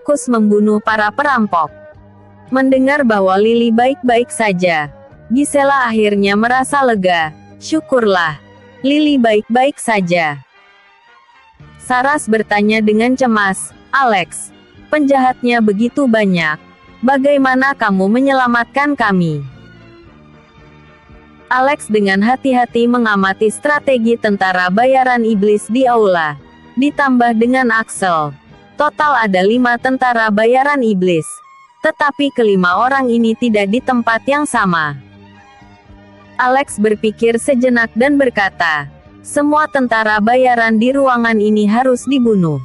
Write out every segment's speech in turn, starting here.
fokus membunuh para perampok. Mendengar bahwa Lily baik-baik saja, Gisela akhirnya merasa lega. Syukurlah, Lily baik-baik saja. Saras bertanya dengan cemas, Alex, penjahatnya begitu banyak. Bagaimana kamu menyelamatkan kami? Alex dengan hati-hati mengamati strategi tentara bayaran iblis di aula. Ditambah dengan Axel. Total ada 5 tentara bayaran iblis. Tetapi kelima orang ini tidak di tempat yang sama. Alex berpikir sejenak dan berkata, semua tentara bayaran di ruangan ini harus dibunuh.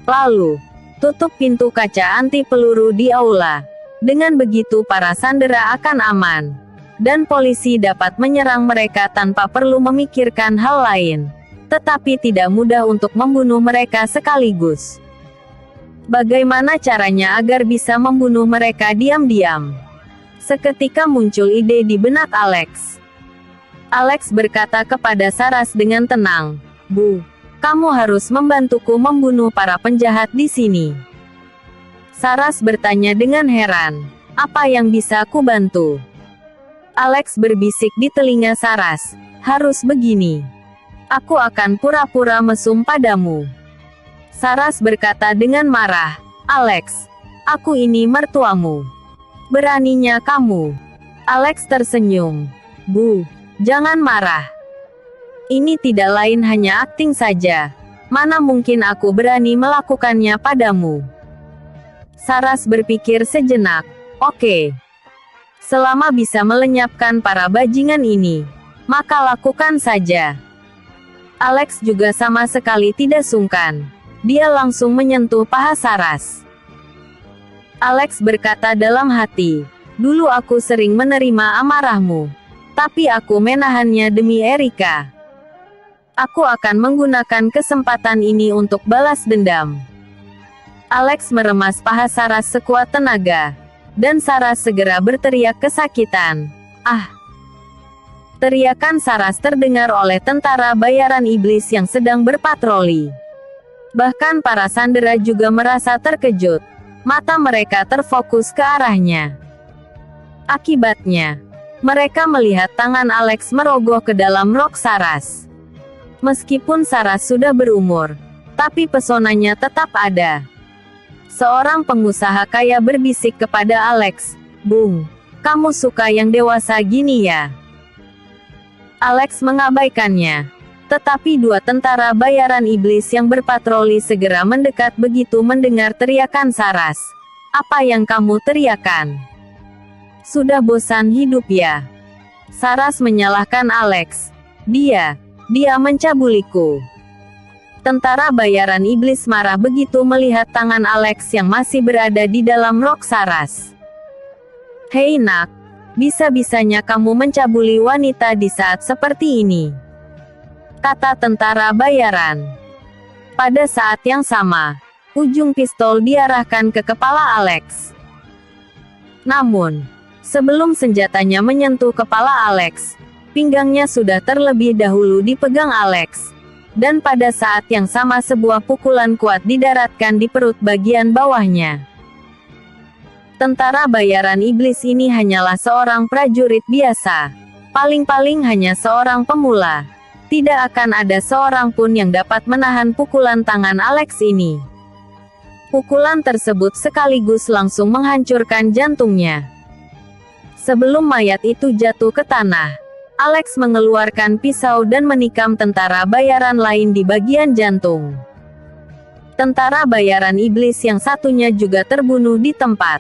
Lalu, tutup pintu kaca anti peluru di aula. Dengan begitu para sandera akan aman. Dan polisi dapat menyerang mereka tanpa perlu memikirkan hal lain. Tetapi tidak mudah untuk membunuh mereka sekaligus. Bagaimana caranya agar bisa membunuh mereka diam-diam? Seketika muncul ide di benak Alex. Alex berkata kepada Saras dengan tenang, Bu, kamu harus membantuku membunuh para penjahat di sini. Saras bertanya dengan heran, apa yang bisa aku bantu? Alex berbisik di telinga Saras, harus begini. Aku akan pura-pura mesum padamu. Saras berkata dengan marah, Alex, aku ini mertuamu. Beraninya kamu. Alex tersenyum, Bu, jangan marah. Ini tidak lain hanya akting saja. Mana mungkin aku berani melakukannya padamu? Saras berpikir sejenak. Oke. Selama bisa melenyapkan para bajingan ini, maka lakukan saja. Alex juga sama sekali tidak sungkan. Dia langsung menyentuh paha Saras. Alex berkata dalam hati, dulu aku sering menerima amarahmu. Tapi aku menahannya demi Erika. Aku akan menggunakan kesempatan ini untuk balas dendam. Alex meremas paha Saras sekuat tenaga. Dan Saras segera berteriak kesakitan. Ah! Teriakan Saras terdengar oleh tentara bayaran iblis yang sedang berpatroli. Bahkan para sandera juga merasa terkejut. Mata mereka terfokus ke arahnya. Akibatnya, mereka melihat tangan Alex merogoh ke dalam rok Saras. Meskipun Saras sudah berumur, tapi pesonanya tetap ada. Seorang pengusaha kaya berbisik kepada Alex, Bung, kamu suka yang dewasa gini ya? Alex mengabaikannya. Tetapi 2 tentara bayaran iblis yang berpatroli segera mendekat begitu mendengar teriakan Saras. Apa yang kamu teriakan? Sudah bosan hidup ya? Saras menyalahkan Alex. Dia mencabuliku. Tentara bayaran iblis marah begitu melihat tangan Alex yang masih berada di dalam rok Saras. Hei nak, bisa-bisanya kamu mencabuli wanita di saat seperti ini, kata tentara bayaran. Pada saat yang sama, ujung pistol diarahkan ke kepala Alex. Namun, sebelum senjatanya menyentuh kepala Alex, pinggangnya sudah terlebih dahulu dipegang Alex. Dan pada saat yang sama sebuah pukulan kuat didaratkan di perut bagian bawahnya. Tentara bayaran iblis ini hanyalah seorang prajurit biasa. Paling-paling hanya seorang pemula. Tidak akan ada seorang pun yang dapat menahan pukulan tangan Alex ini. Pukulan tersebut sekaligus langsung menghancurkan jantungnya. Sebelum mayat itu jatuh ke tanah, Alex mengeluarkan pisau dan menikam tentara bayaran lain di bagian jantung. Tentara bayaran iblis yang satunya juga terbunuh di tempat.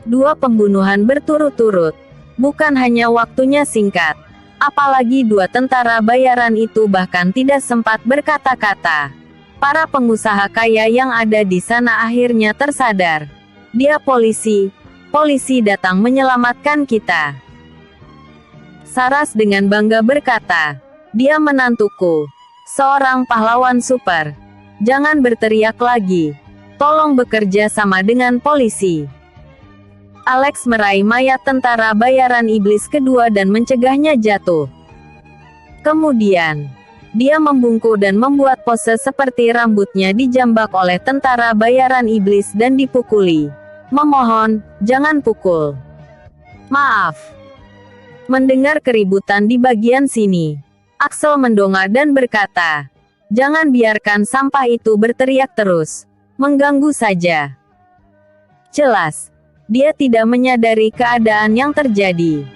2 pembunuhan berturut-turut. Bukan hanya waktunya singkat. Apalagi 2 tentara bayaran itu bahkan tidak sempat berkata-kata. Para pengusaha kaya yang ada di sana akhirnya tersadar. Dia polisi datang menyelamatkan kita. Saras dengan bangga berkata, dia menantuku. Seorang pahlawan super. Jangan berteriak lagi. Tolong bekerja sama dengan polisi. Alex meraih mayat tentara bayaran iblis kedua dan mencegahnya jatuh. Kemudian, Dia membungkuk dan membuat pose seperti rambutnya dijambak oleh tentara bayaran iblis dan dipukuli. Memohon, jangan pukul. Maaf. Mendengar keributan di bagian sini, Axel mendongak dan berkata, jangan biarkan sampah itu berteriak terus. Mengganggu saja. Jelas, dia tidak menyadari keadaan yang terjadi.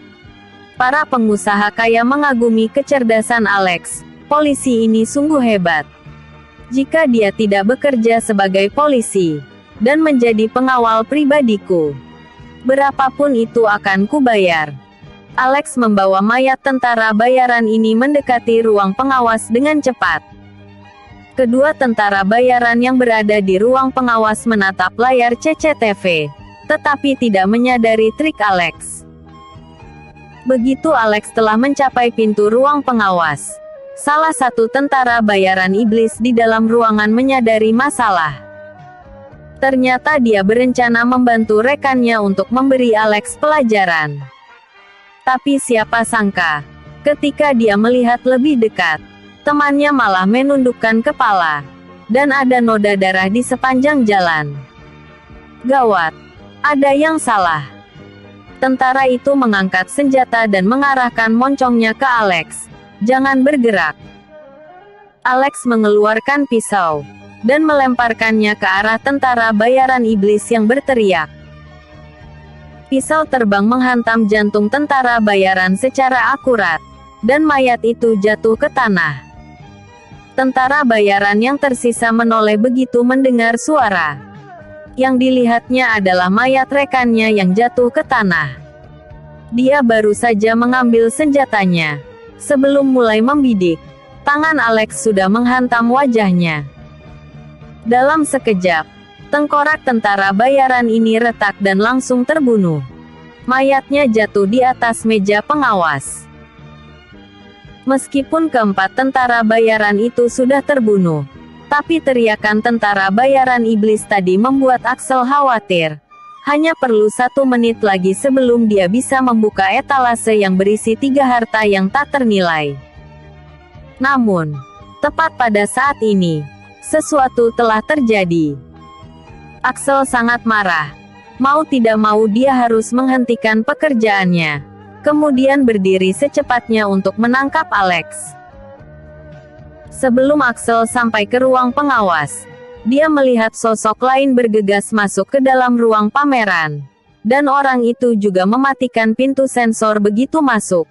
Para pengusaha kaya mengagumi kecerdasan Alex. Polisi ini sungguh hebat. Jika dia tidak bekerja sebagai polisi dan menjadi pengawal pribadiku, berapapun itu akan kubayar. Alex membawa mayat tentara bayaran ini mendekati ruang pengawas dengan cepat. Kedua tentara bayaran yang berada di ruang pengawas menatap layar CCTV, tetapi tidak menyadari trik Alex. Begitu Alex telah mencapai pintu ruang pengawas, salah satu tentara bayaran iblis di dalam ruangan menyadari masalah. Ternyata dia berencana membantu rekannya untuk memberi Alex pelajaran. Tapi siapa sangka, ketika dia melihat lebih dekat, temannya malah menundukkan kepala, dan ada noda darah di sepanjang jalan. Gawat, ada yang salah. Tentara itu mengangkat senjata dan mengarahkan moncongnya ke Alex. Jangan bergerak. Alex mengeluarkan pisau dan melemparkannya ke arah tentara bayaran iblis yang berteriak. Pisau terbang menghantam jantung tentara bayaran secara akurat, dan mayat itu jatuh ke tanah. Tentara bayaran yang tersisa menoleh begitu mendengar suara. Yang dilihatnya adalah mayat rekannya yang jatuh ke tanah. Dia baru saja mengambil senjatanya. Sebelum mulai membidik, tangan Alex sudah menghantam wajahnya. Dalam sekejap, tengkorak tentara bayaran ini retak dan langsung terbunuh. Mayatnya jatuh di atas meja pengawas. Meskipun keempat tentara bayaran itu sudah terbunuh, tapi teriakan tentara bayaran iblis tadi membuat Axel khawatir. Hanya perlu 1 menit lagi sebelum dia bisa membuka etalase yang berisi 3 harta yang tak ternilai. Namun, tepat pada saat ini, sesuatu telah terjadi. Axel sangat marah. Mau tidak mau dia harus menghentikan pekerjaannya, kemudian berdiri secepatnya untuk menangkap Alex. Sebelum Axel sampai ke ruang pengawas, dia melihat sosok lain bergegas masuk ke dalam ruang pameran. Dan orang itu juga mematikan pintu sensor begitu masuk.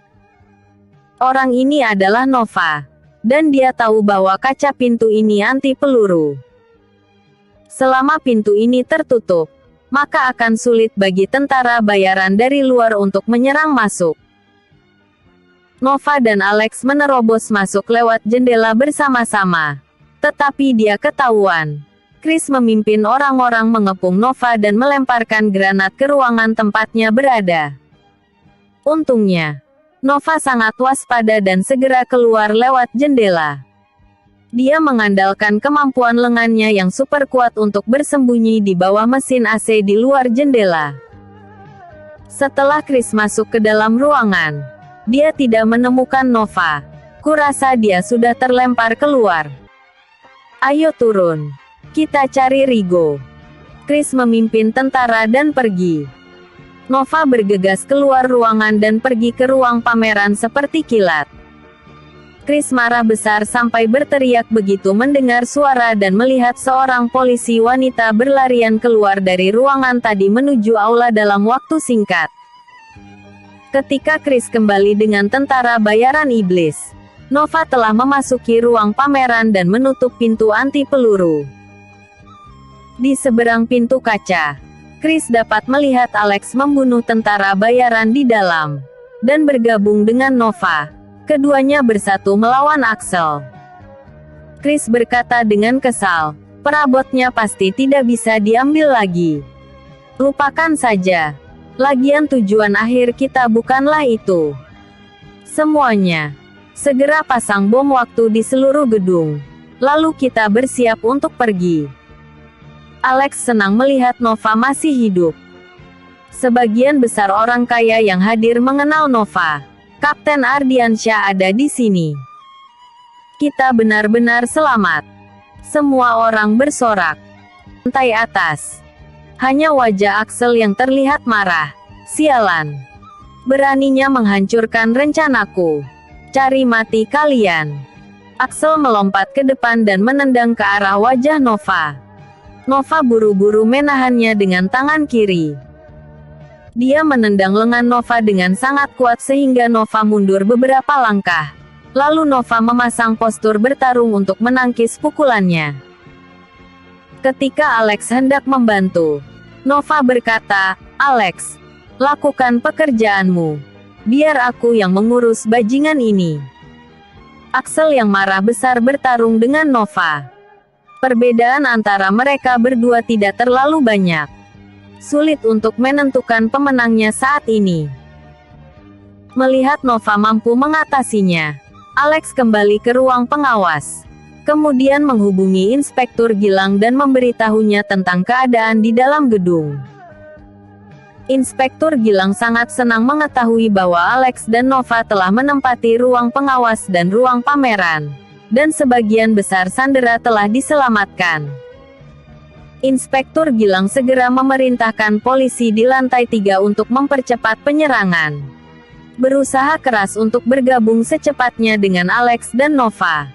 Orang ini adalah Nova. Dan dia tahu bahwa kaca pintu ini anti peluru. Selama pintu ini tertutup, maka akan sulit bagi tentara bayaran dari luar untuk menyerang masuk. Nova dan Alex menerobos masuk lewat jendela bersama-sama. Tetapi dia ketahuan. Chris memimpin orang-orang mengepung Nova dan melemparkan granat ke ruangan tempatnya berada. Untungnya, Nova sangat waspada dan segera keluar lewat jendela. Dia mengandalkan kemampuan lengannya yang super kuat untuk bersembunyi di bawah mesin AC di luar jendela. Setelah Chris masuk ke dalam ruangan, dia tidak menemukan Nova. Kurasa dia sudah terlempar keluar. Ayo turun. Kita cari Rigo. Chris memimpin tentara dan pergi. Nova bergegas keluar ruangan dan pergi ke ruang pameran seperti kilat. Chris marah besar sampai berteriak begitu mendengar suara dan melihat seorang polisi wanita berlarian keluar dari ruangan tadi menuju aula dalam waktu singkat. Ketika Chris kembali dengan tentara bayaran iblis, Nova telah memasuki ruang pameran dan menutup pintu anti peluru. Di seberang pintu kaca, Chris dapat melihat Alex membunuh tentara bayaran di dalam, dan bergabung dengan Nova. Keduanya bersatu melawan Axel. Chris berkata dengan kesal, perabotnya pasti tidak bisa diambil lagi. Lupakan saja. Lagian tujuan akhir kita bukanlah itu. Semuanya. Segera pasang bom waktu di seluruh gedung. Lalu kita bersiap untuk pergi. Alex senang melihat Nova masih hidup. Sebagian besar orang kaya yang hadir mengenal Nova. Kapten Ardiansyah ada di sini. Kita benar-benar selamat. Semua orang bersorak. Lantai atas. Hanya wajah Axel yang terlihat marah. Sialan. Beraninya menghancurkan rencanaku. Cari mati kalian. Axel melompat ke depan dan menendang ke arah wajah Nova. Nova buru-buru menahannya dengan tangan kiri. Dia menendang lengan Nova dengan sangat kuat sehingga Nova mundur beberapa langkah. Lalu Nova memasang postur bertarung untuk menangkis pukulannya. Ketika Alex hendak membantu, Nova berkata, "Alex, lakukan pekerjaanmu. Biar aku yang mengurus bajingan ini." Axel yang marah besar bertarung dengan Nova. Perbedaan antara mereka berdua tidak terlalu banyak. Sulit untuk menentukan pemenangnya saat ini. Melihat Nova mampu mengatasinya, Alex kembali ke ruang pengawas. Kemudian menghubungi Inspektur Gilang dan memberitahunya tentang keadaan di dalam gedung. Inspektur Gilang sangat senang mengetahui bahwa Alex dan Nova telah menempati ruang pengawas dan ruang pameran, dan sebagian besar sandera telah diselamatkan. Inspektur Gilang segera memerintahkan polisi di lantai 3 untuk mempercepat penyerangan. Berusaha keras untuk bergabung secepatnya dengan Alex dan Nova.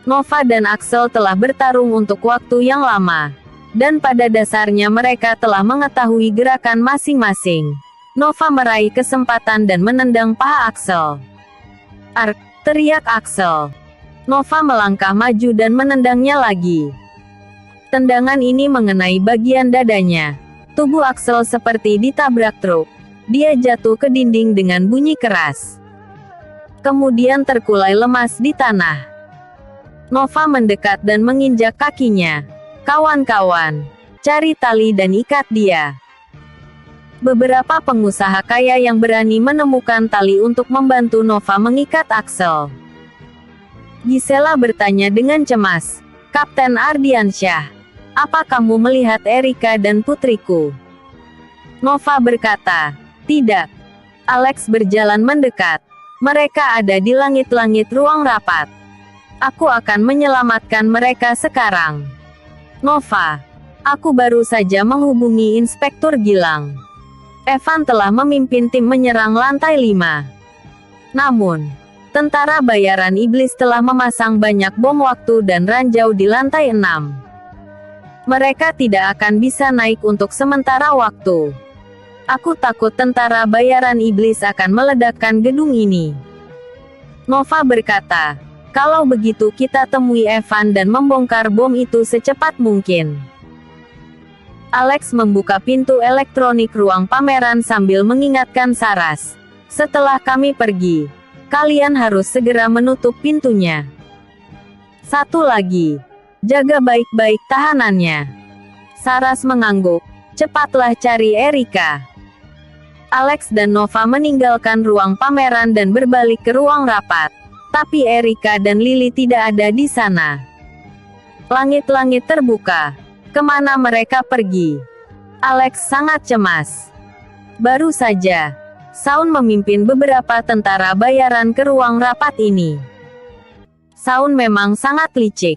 Nova dan Axel telah bertarung untuk waktu yang lama. Dan pada dasarnya mereka telah mengetahui gerakan masing-masing. Nova meraih kesempatan dan menendang paha Axel. "Ark!" teriak Axel. Nova melangkah maju dan menendangnya lagi. Tendangan ini mengenai bagian dadanya. Tubuh Axel seperti ditabrak truk. Dia jatuh ke dinding dengan bunyi keras. Kemudian terkulai lemas di tanah. Nova mendekat dan menginjak kakinya. "Kawan-kawan, cari tali dan ikat dia." Beberapa pengusaha kaya yang berani menemukan tali untuk membantu Nova mengikat Axel. Gisela bertanya dengan cemas, "Kapten Ardiansyah, apa kamu melihat Erika dan putriku?" Nova berkata, "Tidak." Alex berjalan mendekat. "Mereka ada di langit-langit ruang rapat. Aku akan menyelamatkan mereka sekarang." "Nova, aku baru saja menghubungi Inspektur Gilang. Evan telah memimpin tim menyerang lantai 5. Namun, tentara bayaran iblis telah memasang banyak bom waktu dan ranjau di lantai 6. Mereka tidak akan bisa naik untuk sementara waktu. Aku takut tentara bayaran iblis akan meledakkan gedung ini." Nova berkata, "Kalau begitu kita temui Evan dan membongkar bom itu secepat mungkin." Alex membuka pintu elektronik ruang pameran sambil mengingatkan Saras, "Setelah kami pergi, kalian harus segera menutup pintunya. Satu lagi, jaga baik-baik tahanannya." Saras mengangguk, "Cepatlah cari Erika." Alex dan Nova meninggalkan ruang pameran dan berbalik ke ruang rapat. Tapi Erika dan Lily tidak ada di sana. Langit-langit terbuka. Kemana mereka pergi? Alex sangat cemas. Baru saja, Shaun memimpin beberapa tentara bayaran ke ruang rapat ini. Shaun memang sangat licik.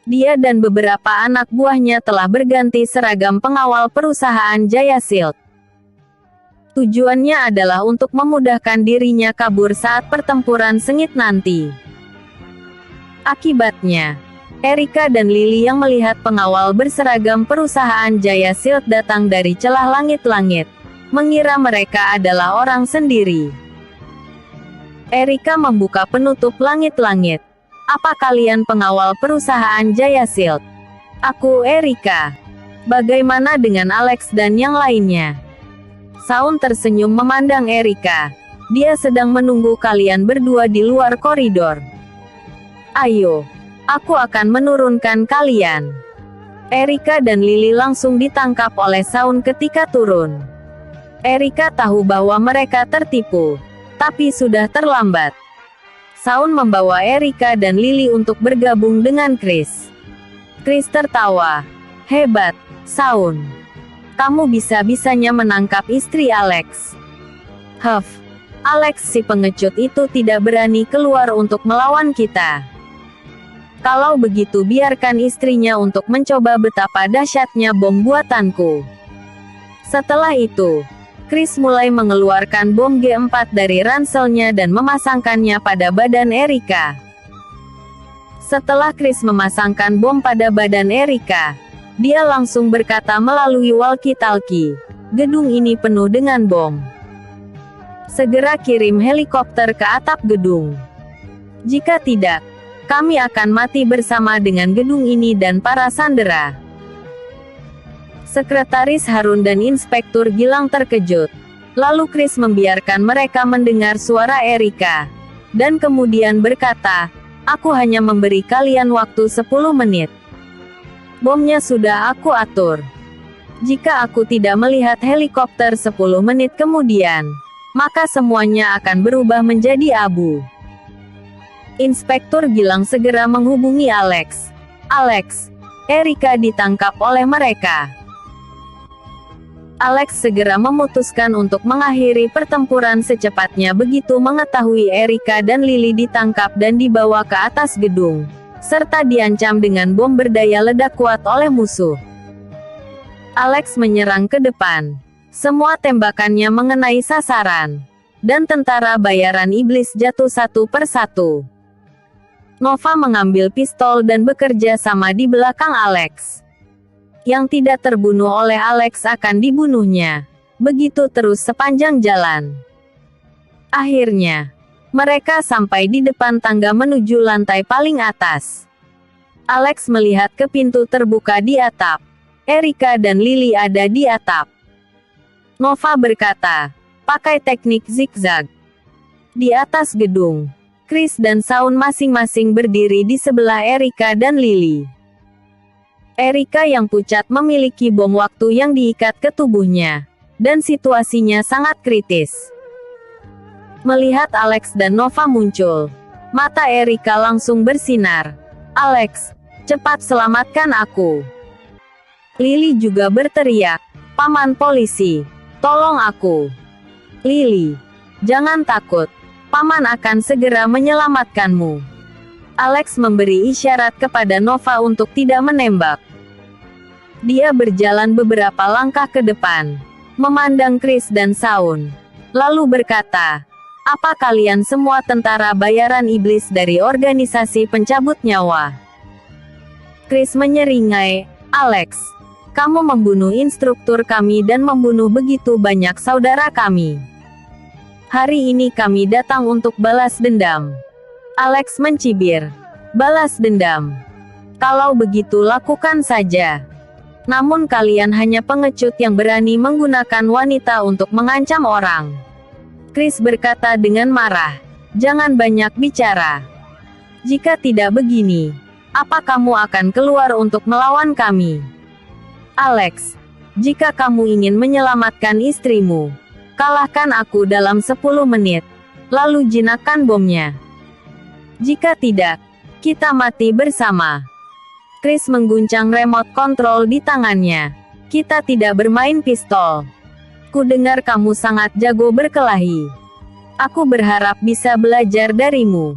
Dia dan beberapa anak buahnya telah berganti seragam pengawal perusahaan Jaya Shield. Tujuannya adalah untuk memudahkan dirinya kabur saat pertempuran sengit nanti. Akibatnya, Erika dan Lily yang melihat pengawal berseragam perusahaan Jaya Shield datang dari celah langit-langit, mengira mereka adalah orang sendiri. Erika membuka penutup langit-langit. "Apa kalian pengawal perusahaan Jaya Shield?" "Aku Erika." "Bagaimana dengan Alex dan yang lainnya?" Shaun tersenyum memandang Erika. "Dia sedang menunggu kalian berdua di luar koridor. Ayo, aku akan menurunkan kalian." Erika dan Lily langsung ditangkap oleh Shaun ketika turun. Erika tahu bahwa mereka tertipu, tapi sudah terlambat. Shaun membawa Erika dan Lily untuk bergabung dengan Chris. Chris tertawa. "Hebat, Shaun. Kamu bisa-bisanya menangkap istri Alex." Alex si pengecut itu tidak berani keluar untuk melawan kita. Kalau begitu biarkan istrinya untuk mencoba betapa dahsyatnya bom buatanku. Setelah itu, Chris mulai mengeluarkan bom G4 dari ranselnya dan memasangkannya pada badan Erika. Setelah Chris memasangkan bom pada badan Erika, dia langsung berkata melalui walkie-talkie, "Gedung ini penuh dengan bom. Segera kirim helikopter ke atap gedung. Jika tidak, kami akan mati bersama dengan gedung ini dan para sandera." Sekretaris Harun dan Inspektur Gilang terkejut. Lalu Chris membiarkan mereka mendengar suara Erika. Dan kemudian berkata, "Aku hanya memberi kalian waktu 10 menit. Bomnya sudah aku atur. Jika aku tidak melihat helikopter 10 menit kemudian, maka semuanya akan berubah menjadi abu." Inspektur Gilang segera menghubungi Alex. "Alex, Erika ditangkap oleh mereka." Alex segera memutuskan untuk mengakhiri pertempuran secepatnya begitu mengetahui Erika dan Lily ditangkap dan dibawa ke atas gedung, serta diancam dengan bom berdaya ledak kuat oleh musuh. Alex menyerang ke depan. Semua tembakannya mengenai sasaran. Dan tentara bayaran iblis jatuh satu persatu. Nova mengambil pistol dan bekerja sama di belakang Alex. Yang tidak terbunuh oleh Alex akan dibunuhnya. Begitu terus sepanjang jalan. Akhirnya, mereka sampai di depan tangga menuju lantai paling atas. Alex melihat ke pintu terbuka di atap. Erika dan Lily ada di atap. Nova berkata, "Pakai teknik zigzag." Di atas gedung, Chris dan Shaun masing-masing berdiri di sebelah Erika dan Lily. Erika yang pucat memiliki bom waktu yang diikat ke tubuhnya, dan situasinya sangat kritis. Melihat Alex dan Nova muncul, mata Erika langsung bersinar. "Alex, cepat selamatkan aku." Lily juga berteriak, "Paman polisi, tolong aku." "Lily, jangan takut. Paman akan segera menyelamatkanmu." Alex memberi isyarat kepada Nova untuk tidak menembak. Dia berjalan beberapa langkah ke depan, memandang Chris dan Shaun, lalu berkata, "Apa kalian semua tentara bayaran iblis dari organisasi pencabut nyawa?" Chris menyeringai, "Alex, kamu membunuh instruktur kami dan membunuh begitu banyak saudara kami. Hari ini kami datang untuk balas dendam." Alex mencibir, "Balas dendam? Kalau begitu lakukan saja. Namun kalian hanya pengecut yang berani menggunakan wanita untuk mengancam orang." Chris berkata dengan marah, "Jangan banyak bicara. Jika tidak begini, apa kamu akan keluar untuk melawan kami? Alex, jika kamu ingin menyelamatkan istrimu, kalahkan aku dalam 10 menit, lalu jinakkan bomnya. Jika tidak, kita mati bersama." Chris mengguncang remote kontrol di tangannya. "Kita tidak bermain pistol. Ku dengar kamu sangat jago berkelahi. Aku berharap bisa belajar darimu."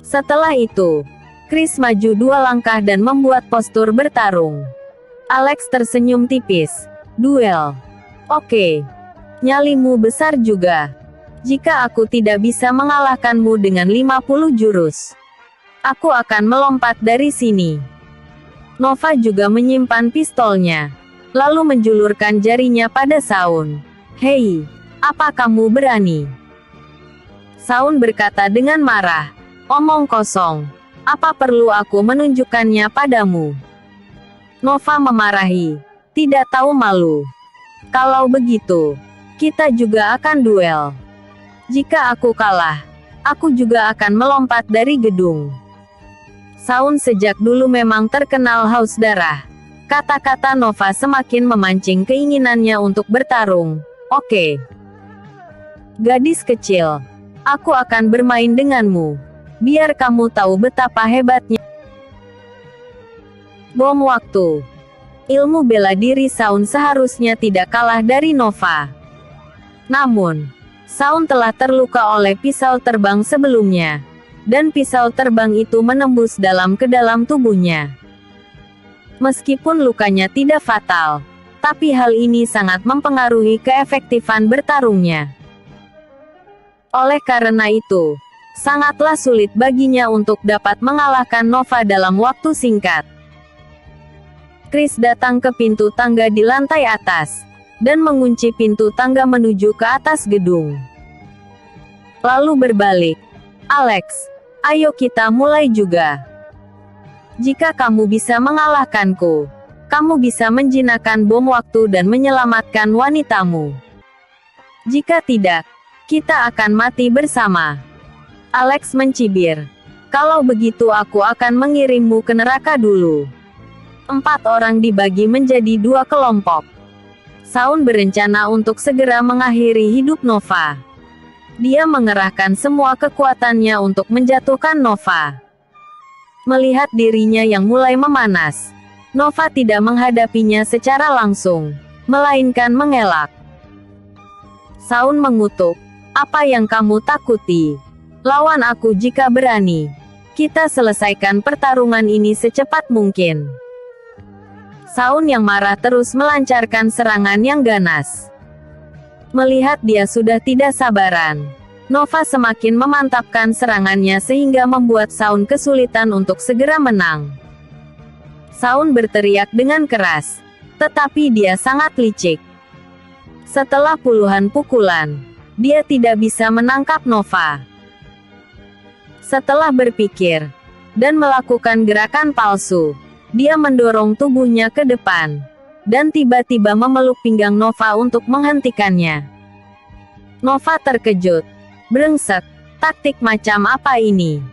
Setelah itu, Chris maju 2 langkah dan membuat postur bertarung. Alex tersenyum tipis. "Duel. Oke. Nyalimu besar juga. Jika aku tidak bisa mengalahkanmu dengan 50 jurus, aku akan melompat dari sini." Nova juga menyimpan pistolnya, lalu menjulurkan jarinya pada Shaun. "Hei, apa kamu berani?" Shaun berkata dengan marah, "Omong kosong. Apa perlu aku menunjukkannya padamu?" Nova memarahi, "Tidak tahu malu. Kalau begitu, kita juga akan duel. Jika aku kalah, aku juga akan melompat dari gedung." Shaun sejak dulu memang terkenal haus darah. Kata-kata Nova semakin memancing keinginannya untuk bertarung. "Oke. Gadis kecil, aku akan bermain denganmu. Biar kamu tahu betapa hebatnya bom waktu." Ilmu bela diri Shaun seharusnya tidak kalah dari Nova. Namun, Shaun telah terluka oleh pisau terbang sebelumnya. Dan pisau terbang itu menembus ke dalam tubuhnya. Meskipun lukanya tidak fatal, tapi hal ini sangat mempengaruhi keefektifan bertarungnya. Oleh karena itu, sangatlah sulit baginya untuk dapat mengalahkan Nova dalam waktu singkat. Chris datang ke pintu tangga di lantai atas, dan mengunci pintu tangga menuju ke atas gedung. Lalu berbalik. Alex, ayo kita mulai juga. Jika kamu bisa mengalahkanku, kamu bisa menjinakkan bom waktu dan menyelamatkan wanitamu. Jika tidak, kita akan mati bersama. Alex mencibir. Kalau begitu aku akan mengirimmu ke neraka dulu. 4 orang dibagi menjadi 2 kelompok. Shaun berencana untuk segera mengakhiri hidup Nova. Dia mengerahkan semua kekuatannya untuk menjatuhkan Nova. Melihat dirinya yang mulai memanas, Nova tidak menghadapinya secara langsung, melainkan mengelak. Shaun mengutuk, "Apa yang kamu takuti? Lawan aku jika berani. Kita selesaikan pertarungan ini secepat mungkin." Shaun yang marah terus melancarkan serangan yang ganas. Melihat dia sudah tidak sabaran, Nova semakin memantapkan serangannya sehingga membuat Shaun kesulitan untuk segera menang. Shaun berteriak dengan keras, tetapi dia sangat licik. Setelah puluhan pukulan, dia tidak bisa menangkap Nova. Setelah berpikir, dan melakukan gerakan palsu, dia mendorong tubuhnya ke depan, dan tiba-tiba memeluk pinggang Nova untuk menghentikannya. Nova terkejut. Brengsek, taktik macam apa ini?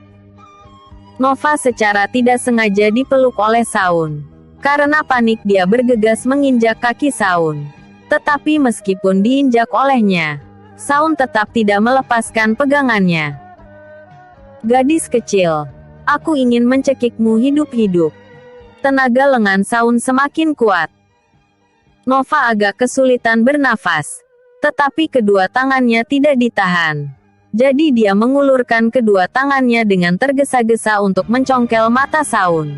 Nova secara tidak sengaja dipeluk oleh Shaun. Karena panik dia bergegas menginjak kaki Shaun. Tetapi meskipun diinjak olehnya, Shaun tetap tidak melepaskan pegangannya. "Gadis kecil, aku ingin mencekikmu hidup-hidup." Tenaga lengan Shaun semakin kuat. Nova agak kesulitan bernafas. Tetapi kedua tangannya tidak ditahan. Jadi dia mengulurkan kedua tangannya dengan tergesa-gesa untuk mencongkel mata Shaun.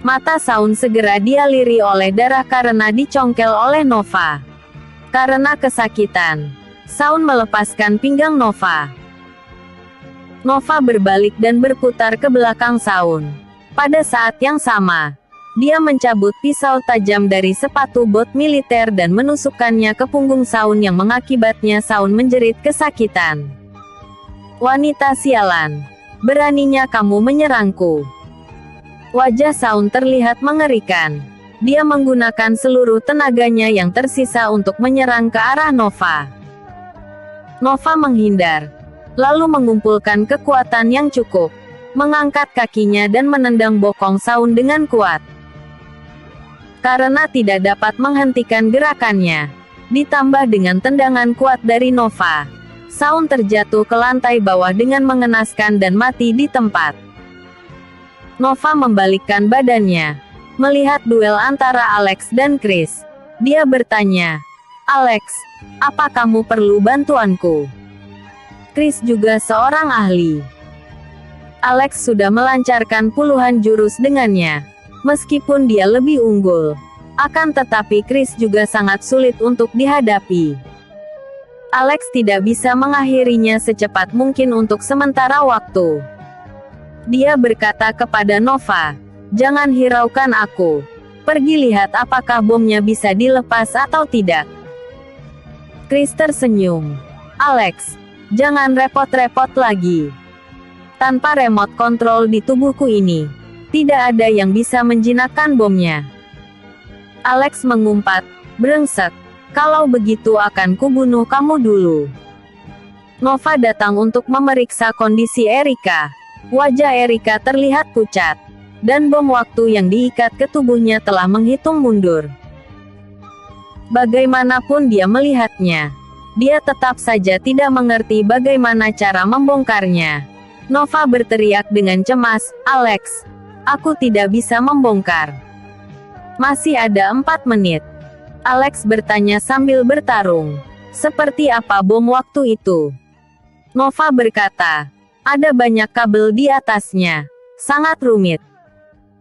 Mata Shaun segera dialiri oleh darah karena dicongkel oleh Nova. Karena kesakitan, Shaun melepaskan pinggang Nova. Nova berbalik dan berputar ke belakang Shaun. Pada saat yang sama, dia mencabut pisau tajam dari sepatu bot militer dan menusukkannya ke punggung Shaun yang mengakibatnya Shaun menjerit kesakitan. "Wanita sialan, beraninya kamu menyerangku." Wajah Shaun terlihat mengerikan. Dia menggunakan seluruh tenaganya yang tersisa untuk menyerang ke arah Nova. Nova menghindar, lalu mengumpulkan kekuatan yang cukup, mengangkat kakinya dan menendang bokong Shaun dengan kuat. Karena tidak dapat menghentikan gerakannya, ditambah dengan tendangan kuat dari Nova, Shaun terjatuh ke lantai bawah dengan mengenaskan dan mati di tempat. Nova membalikkan badannya, melihat duel antara Alex dan Chris. Dia bertanya, "Alex, apa kamu perlu bantuanku?" Chris juga seorang ahli. Alex sudah melancarkan puluhan jurus dengannya. Meskipun dia lebih unggul, akan tetapi Chris juga sangat sulit untuk dihadapi. Alex tidak bisa mengakhirinya secepat mungkin untuk sementara waktu. Dia berkata kepada Nova, "Jangan hiraukan aku. Pergi lihat apakah bomnya bisa dilepas atau tidak." Chris tersenyum. "Alex, jangan repot-repot lagi. Tanpa remote control di tubuhku ini, tidak ada yang bisa menjinakkan bomnya." Alex mengumpat, "Brengsek, kalau begitu akan kubunuh kamu dulu." Nova datang untuk memeriksa kondisi Erika. Wajah Erika terlihat pucat, dan bom waktu yang diikat ke tubuhnya telah menghitung mundur. Bagaimanapun dia melihatnya, dia tetap saja tidak mengerti bagaimana cara membongkarnya. Nova berteriak dengan cemas, "Alex, aku tidak bisa membongkar." "Masih ada 4 menit. Alex bertanya sambil bertarung. Seperti apa bom waktu itu? Nova berkata, ada banyak kabel di atasnya. Sangat rumit.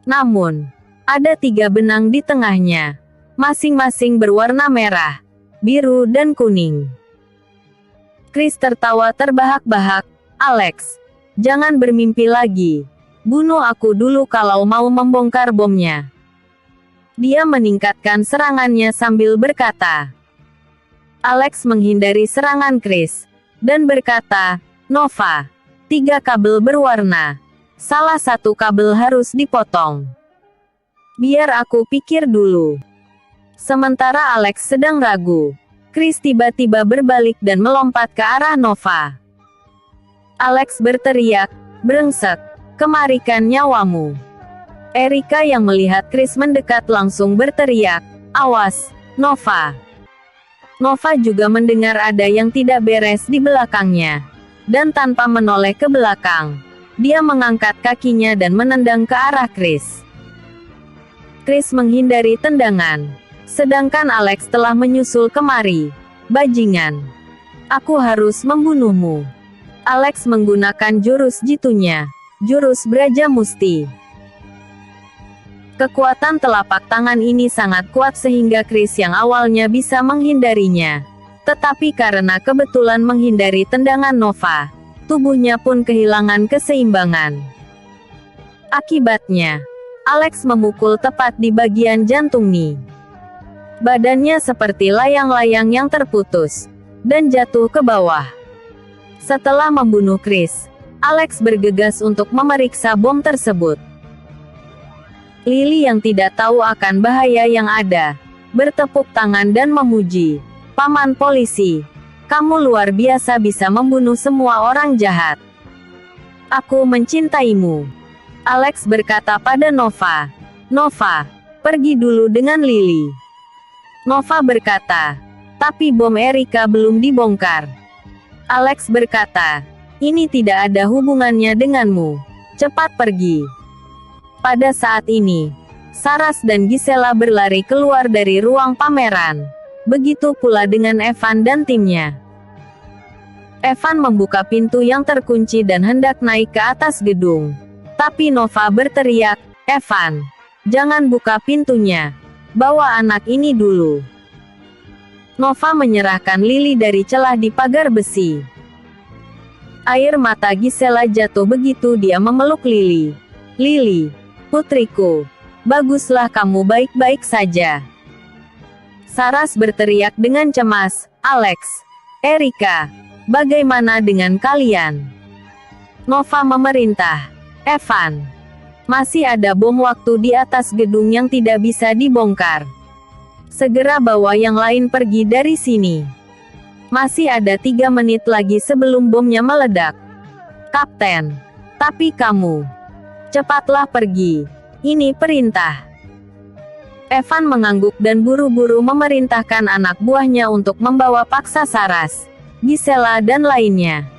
Namun, ada 3 benang di tengahnya. Masing-masing berwarna merah, biru dan kuning. Chris tertawa terbahak-bahak. Alex, jangan bermimpi lagi. Bunuh aku dulu kalau mau membongkar bomnya. Dia meningkatkan serangannya sambil berkata. Alex menghindari serangan Chris, dan berkata, Nova, 3 kabel berwarna. Salah satu kabel harus dipotong. Biar aku pikir dulu. Sementara Alex sedang ragu, Chris tiba-tiba berbalik dan melompat ke arah Nova. Alex berteriak, brengsek, kemarikan nyawamu. Erika yang melihat Chris mendekat langsung berteriak, awas, Nova. Nova juga mendengar ada yang tidak beres di belakangnya. Dan tanpa menoleh ke belakang, dia mengangkat kakinya dan menendang ke arah Chris. Chris menghindari tendangan. Sedangkan Alex telah menyusul kemari. Bajingan. Aku harus membunuhmu. Alex menggunakan jurus jitunya. Jurus Braja Musti. Kekuatan telapak tangan ini sangat kuat sehingga Chris yang awalnya bisa menghindarinya. Tetapi karena kebetulan menghindari tendangan Nova, tubuhnya pun kehilangan keseimbangan. Akibatnya, Alex memukul tepat di bagian jantung Ni. Badannya seperti layang-layang yang terputus, dan jatuh ke bawah. Setelah membunuh Chris, Alex bergegas untuk memeriksa bom tersebut. Lily yang tidak tahu akan bahaya yang ada, bertepuk tangan dan memuji. Paman polisi, kamu luar biasa bisa membunuh semua orang jahat. Aku mencintaimu. Alex berkata pada Nova. Nova, pergi dulu dengan Lily. Nova berkata, tapi bom Erika belum dibongkar. Alex berkata, ini tidak ada hubungannya denganmu. Cepat pergi. Pada saat ini, Saras dan Gisela berlari keluar dari ruang pameran. Begitu pula dengan Evan dan timnya. Evan membuka pintu yang terkunci dan hendak naik ke atas gedung. Tapi Nova berteriak, Evan, jangan buka pintunya. Bawa anak ini dulu. Nova menyerahkan Lily dari celah di pagar besi. Air mata Gisela jatuh begitu dia memeluk Lily. Lily, putriku, baguslah kamu baik-baik saja. Saras berteriak dengan cemas, Alex, Erika, bagaimana dengan kalian? Nova memerintah, Evan, masih ada bom waktu di atas gedung yang tidak bisa dibongkar. Segera bawa yang lain pergi dari sini. Masih ada 3 menit lagi sebelum bomnya meledak. Kapten, tapi kamu, cepatlah pergi. Ini perintah. Evan mengangguk dan buru-buru memerintahkan anak buahnya untuk membawa paksa Saras, Gisela dan lainnya.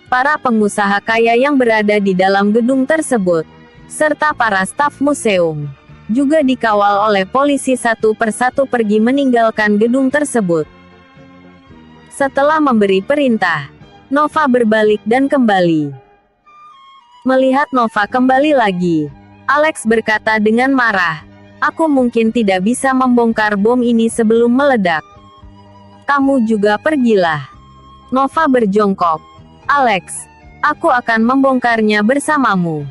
Para pengusaha kaya yang berada di dalam gedung tersebut, serta para staf museum, juga dikawal oleh polisi satu persatu pergi meninggalkan gedung tersebut. Setelah memberi perintah, Nova berbalik dan kembali. Melihat Nova kembali lagi, Alex berkata dengan marah, aku mungkin tidak bisa membongkar bom ini sebelum meledak. Kamu juga pergilah. Nova berjongkok. Alex, aku akan membongkarnya bersamamu.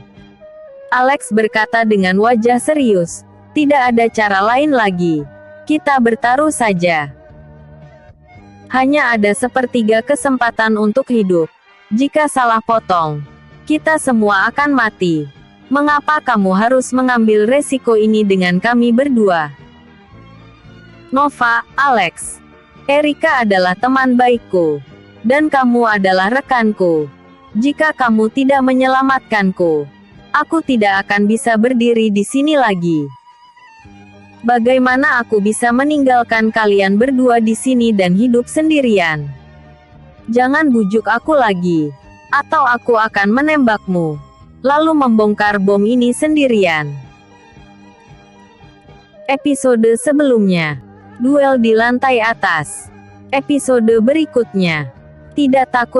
Alex berkata dengan wajah serius, tidak ada cara lain lagi. Kita bertaruh saja. Hanya ada sepertiga kesempatan untuk hidup. Jika salah potong, kita semua akan mati. Mengapa kamu harus mengambil resiko ini dengan kami berdua? Nova, Alex, Erika adalah teman baikku. Dan kamu adalah rekanku. Jika kamu tidak menyelamatkanku, aku tidak akan bisa berdiri di sini lagi. Bagaimana aku bisa meninggalkan kalian berdua di sini dan hidup sendirian? Jangan bujuk aku lagi, atau aku akan menembakmu, lalu membongkar bom ini sendirian. Episode sebelumnya, duel di lantai atas. Episode berikutnya. Tidak takut